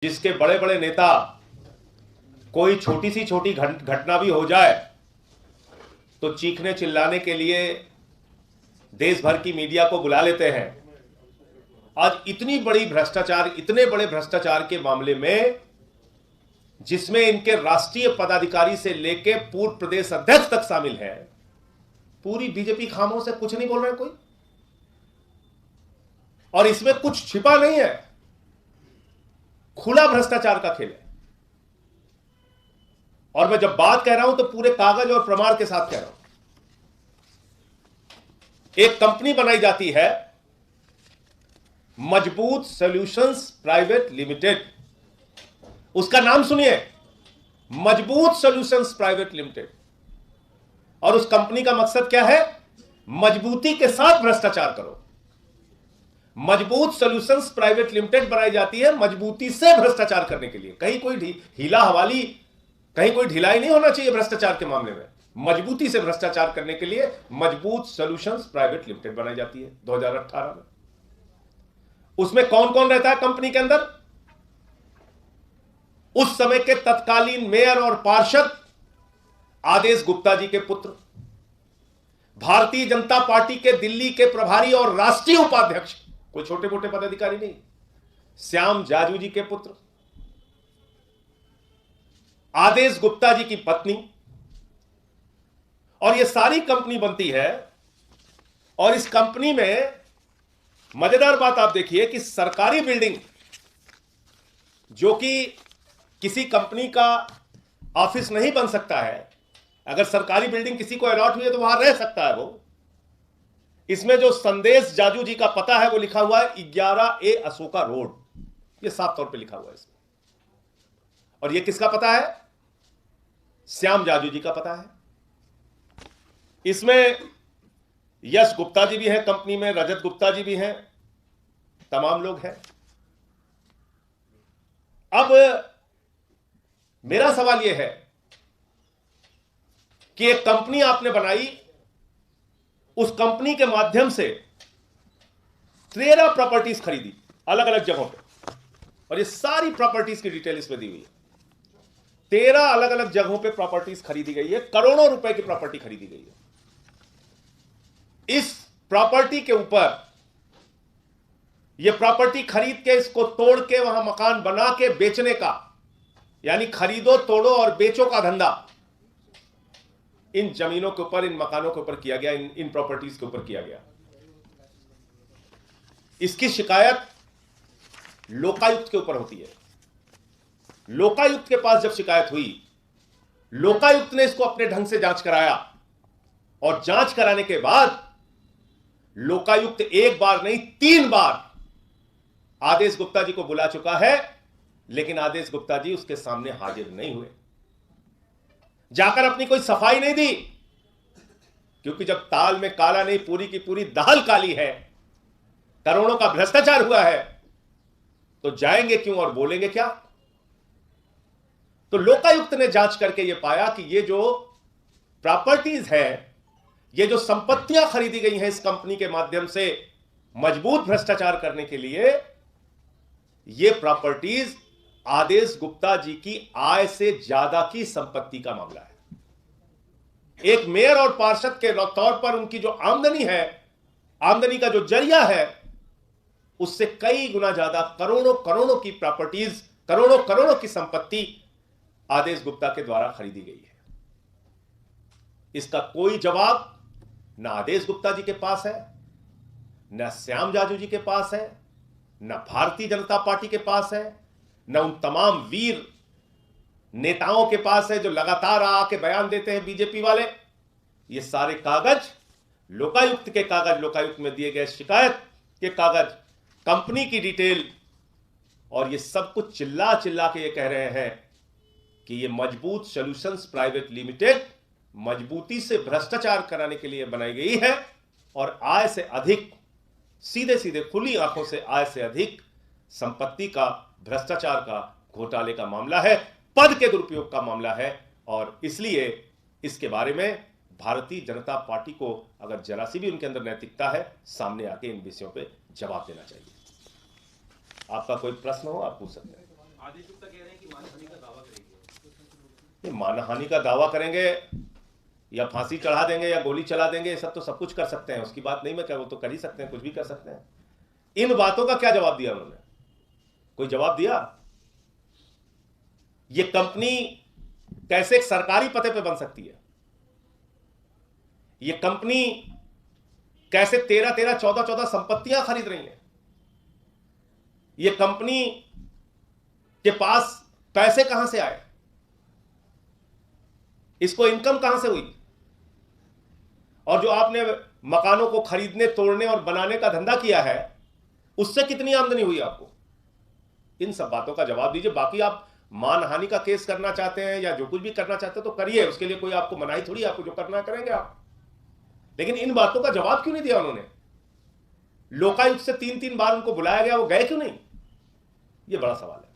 जिसके बड़े बड़े नेता कोई छोटी सी छोटी घटना भी हो जाए तो चीखने चिल्लाने के लिए देश भर की मीडिया को बुला लेते हैं। आज इतने बड़े भ्रष्टाचार के मामले में, जिसमें इनके राष्ट्रीय पदाधिकारी से लेकर पूर्व प्रदेश अध्यक्ष तक शामिल है, पूरी बीजेपी खामोश है, कुछ नहीं बोल रहे कोई। और इसमें कुछ छिपा नहीं है, खुला भ्रष्टाचार का खेल है। और मैं जब बात कह रहा हूं तो पूरे कागज और प्रमाण के साथ कह रहा हूं। एक कंपनी बनाई जाती है मजबूत सॉल्यूशंस प्राइवेट लिमिटेड, उसका नाम सुनिए, मजबूत सॉल्यूशंस प्राइवेट लिमिटेड। और उस कंपनी का मकसद क्या है? मजबूती के साथ भ्रष्टाचार करो। मजबूत सॉल्यूशंस प्राइवेट लिमिटेड बनाई जाती है मजबूती से भ्रष्टाचार करने के लिए। कहीं कोई हीला हवाली, कहीं कोई ढिलाई नहीं होना चाहिए भ्रष्टाचार के मामले में। मजबूती से भ्रष्टाचार करने के लिए मजबूत सॉल्यूशंस प्राइवेट लिमिटेड बनाई जाती है 2018 में। उसमें कौन कौन रहता है कंपनी के अंदर? उस समय के तत्कालीन मेयर और पार्षद आदेश गुप्ता जी के पुत्र, भारतीय जनता पार्टी के दिल्ली के प्रभारी और राष्ट्रीय उपाध्यक्ष, कोई छोटे मोटे पदाधिकारी नहीं, श्याम जाजू जी के पुत्र, आदेश गुप्ता जी की पत्नी। और यह सारी कंपनी बनती है। और इस कंपनी में मजेदार बात आप देखिए कि सरकारी बिल्डिंग, जो कि किसी कंपनी का ऑफिस नहीं बन सकता है, अगर सरकारी बिल्डिंग किसी को अलॉट हुई है तो वहां रह सकता है वो। इसमें जो संदेश जाजू जी का पता है वो लिखा हुआ है 11A अशोका रोड, ये साफ तौर पे लिखा हुआ है इसमें। और ये किसका पता है? श्याम जाजू जी का पता है। इसमें यश गुप्ता जी भी हैं कंपनी में, रजत गुप्ता जी भी हैं, तमाम लोग हैं। अब मेरा सवाल यह है कि एक कंपनी आपने बनाई, उस कंपनी के माध्यम से 13 प्रॉपर्टीज खरीदी अलग अलग जगहों पे। और ये सारी प्रॉपर्टीज की डिटेल इसमें दी हुई है। 13 अलग अलग जगहों पे प्रॉपर्टीज खरीदी गई है, करोड़ों रुपए की प्रॉपर्टी खरीदी गई है। इस प्रॉपर्टी के ऊपर, यह प्रॉपर्टी खरीद के इसको तोड़ के वहां मकान बना के बेचने का, यानी खरीदो तोड़ो और बेचो का धंधा इन जमीनों के ऊपर, इन मकानों के ऊपर किया गया, इन प्रॉपर्टीज के ऊपर किया गया। इसकी शिकायत लोकायुक्त के ऊपर होती है। लोकायुक्त के पास जब शिकायत हुई, लोकायुक्त ने इसको अपने ढंग से जांच कराया। और जांच कराने के बाद लोकायुक्त एक बार नहीं 3 बार आदेश गुप्ता जी को बुला चुका है, लेकिन आदेश गुप्ता जी उसके सामने हाजिर नहीं हुए, जाकर अपनी कोई सफाई नहीं दी। क्योंकि जब ताल में काला नहीं, पूरी की पूरी दाल काली है, करोड़ों का भ्रष्टाचार हुआ है, तो जाएंगे क्यों और बोलेंगे क्या? तो लोकायुक्त ने जांच करके यह पाया कि ये जो प्रॉपर्टीज है, ये जो संपत्तियां खरीदी गई हैं इस कंपनी के माध्यम से मजबूत भ्रष्टाचार करने के लिए, ये प्रॉपर्टीज आदेश गुप्ता जी की आय से ज्यादा की संपत्ति का मामला है। एक मेयर और पार्षद के तौर पर उनकी जो आमदनी है, आमदनी का जो जरिया है, उससे कई गुना ज्यादा करोड़ों करोड़ों की प्रॉपर्टीज, करोड़ों करोड़ों की संपत्ति आदेश गुप्ता के द्वारा खरीदी गई है। इसका कोई जवाब ना आदेश गुप्ता जी के पास है, ना श्याम जाजू जी के पास है, ना भारतीय जनता पार्टी के पास है, ना उन तमाम वीर नेताओं के पास है जो लगातार आके बयान देते हैं बीजेपी वाले। ये सारे कागज लोकायुक्त के कागज, लोकायुक्त में दिए गए शिकायत के कागज, कंपनी की डिटेल, और ये सब कुछ चिल्ला चिल्ला के ये कह रहे हैं कि ये मजबूत सॉल्यूशंस प्राइवेट लिमिटेड मजबूती से भ्रष्टाचार कराने के लिए बनाई गई है। और आय से अधिक, सीधे सीधे खुली आंखों से आय से अधिक संपत्ति का, भ्रष्टाचार का, घोटाले का मामला है, पद के दुरुपयोग का मामला है। और इसलिए इसके बारे में भारतीय जनता पार्टी को अगर जरा सी भी उनके अंदर नैतिकता है, सामने आके इन विषयों पे जवाब देना चाहिए। आपका कोई प्रश्न हो आप पूछ सकते हैं। आदेश गुप्ता कह रहे हैं कि मानहानि का दावा करेंगे। मानहानि का दावा करेंगे या फांसी चढ़ा देंगे या गोली चला देंगे, सब कुछ कर सकते हैं, उसकी बात नहीं मैं कह, वो तो कर ही सकते हैं, कुछ भी कर सकते हैं। इन बातों का क्या जवाब दिया उन्होंने? कोई जवाब दिया? ये कंपनी कैसे एक सरकारी पते पे बन सकती है? ये कंपनी कैसे 13-13, 14-14 संपत्तियां खरीद रही है? ये कंपनी के पास पैसे कहां से आए? इसको इनकम कहां से हुई? और जो आपने मकानों को खरीदने, तोड़ने और बनाने का धंधा किया है, उससे कितनी आमदनी हुई आपको? इन सब बातों का जवाब दीजिए। बाकी आप मानहानि का केस करना चाहते हैं या जो कुछ भी करना चाहते हैं तो करिए, उसके लिए कोई आपको मनाही थोड़ी, आपको जो करना है करेंगे आप। लेकिन इन बातों का जवाब क्यों नहीं दिया उन्होंने? लोकायुक्त से 3-3 बार उनको बुलाया गया, वो गए क्यों नहीं? ये बड़ा सवाल है।